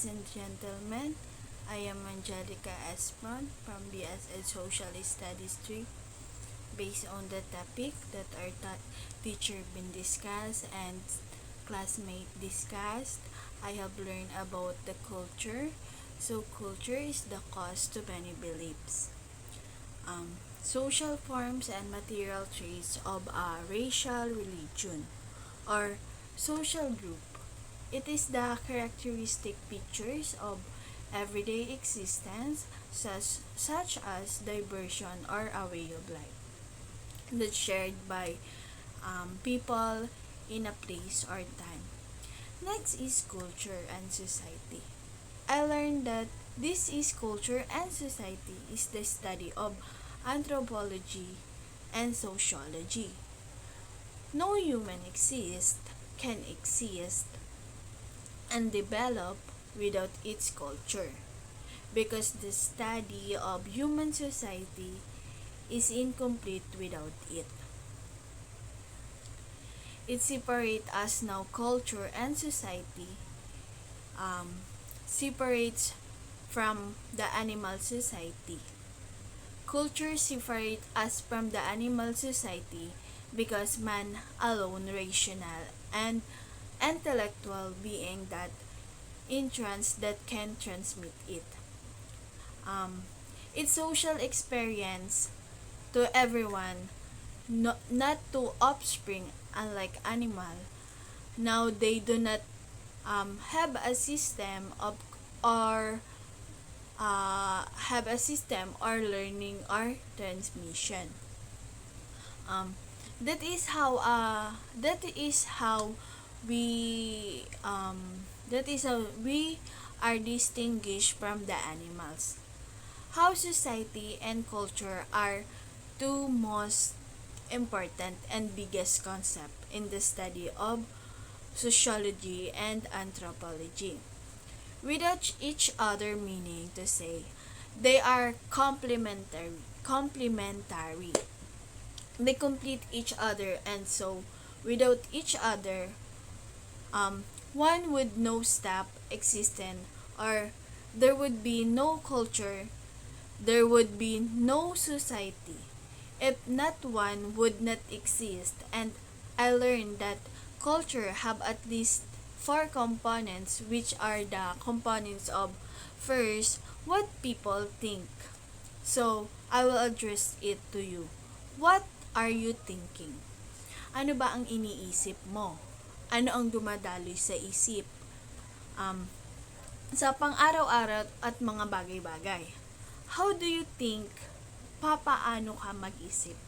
Ladies and gentlemen, I am Angelica Espron from BSL Social Studies 3. Based on the topic that our teacher been discussed and classmate discussed, I have learned about the culture. So culture is the cause to many beliefs. Social forms and material traits of a racial religion or social group. It is the characteristic features of everyday existence such as diversion or a way of life that's shared by people in a place or time. Next is culture and society. I learned that this is culture and society is the study of anthropology and sociology. No human can exist and develop without its culture because the study of human society is incomplete without it. It separates us now culture and society separates from the animal society. Culture separates us from the animal society because man alone rational and intellectual being that entrance that can transmit it. Um, it's social experience to everyone, not to offspring, unlike animal. Now they do not have a system of or have a system or learning or transmission. Um, that is how we are distinguished from the animals. How society and culture are two most important and biggest concept in the study of sociology and anthropology. Without each other meaning to say they are complementary. They complete each other and so without each other one would no stop existing or there would be no culture, there would be no society. If not one would not exist and I learned that culture have at least four components which are the components of first what people think. So I will address it to you. What are you thinking? Ano ba ang iniisip mo? Ano ang dumadaloy sa isip? Um, sa pang-araw-araw at mga bagay-bagay. How do you think papaano ka mag-isip?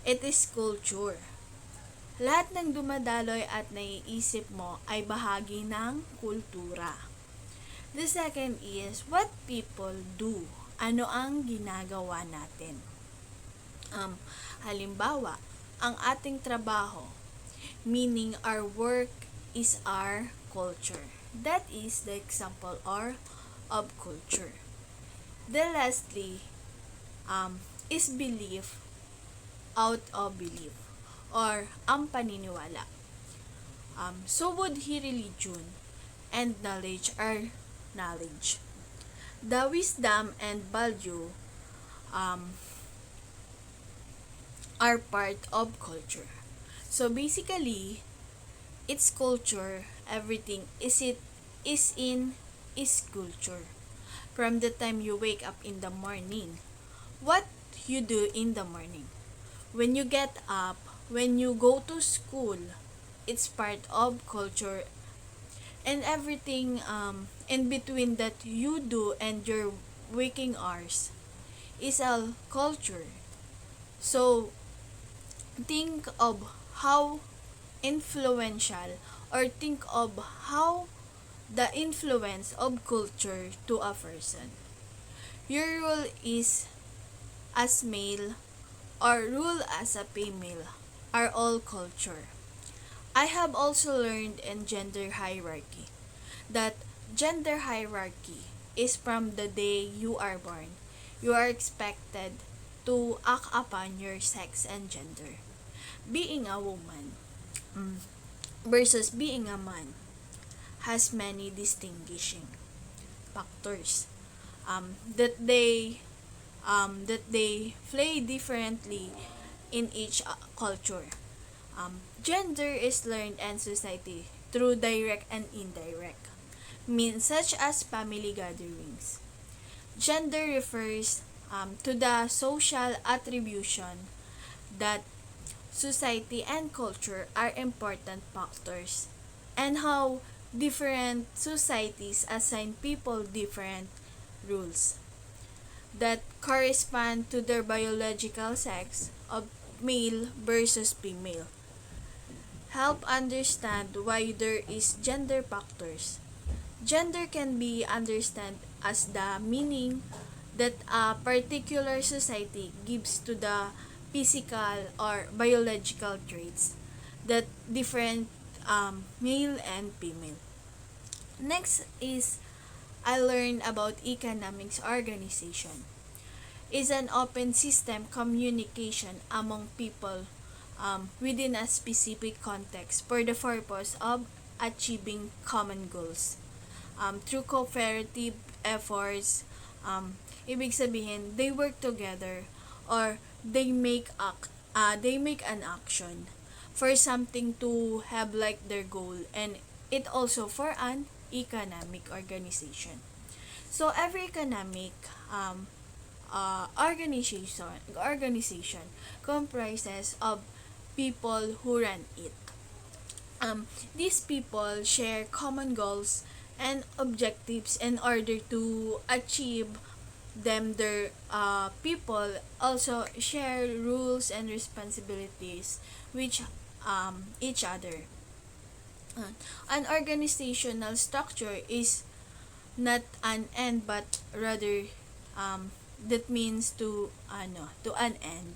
It is culture. Lahat ng dumadaloy at naiisip mo ay bahagi ng kultura. The second is what people do. Ano ang ginagawa natin? Halimbawa, ang ating trabaho, meaning our work is our culture. That is the example of culture. The lastly is belief out of belief or ang paniniwala. So would he religion and knowledge are knowledge. The wisdom and value are part of culture. So basically, it's culture. Everything is culture. From the time you wake up in the morning, what you do in the morning. When you get up, when you go to school, it's part of culture and everything in between that you do and your waking hours is a culture. So think of how influential or think of how the influence of culture to a person. Your role is as male or rule as a female are all culture. I have also learned in gender hierarchy that gender hierarchy is from the day you are born. You are expected to act upon your sex and gender. Being a woman versus being a man. has many distinguishing factors, that they play differently in each culture. Gender is learned in society through direct and indirect means such as family gatherings. Gender refers to the social attribution that society and culture are important factors, and how different societies assign people different rules that correspond to their biological sex of male versus female. Help understand why there is gender factors. Gender can be understood as the meaning that a particular society gives to the physical or biological traits that different male and female. Next is I learned about economics organization. Is an open system communication among people within a specific context for the purpose of achieving common goals. Through cooperative efforts, ibig sabihin, they work together or they make an action for something to have like their goal, and it also for an economic organization. So every economic organization comprises of people who run it. These people share common goals and objectives in order to achieve them. Their people also share rules and responsibilities which each other. An organizational structure is not an end but rather that means to an end.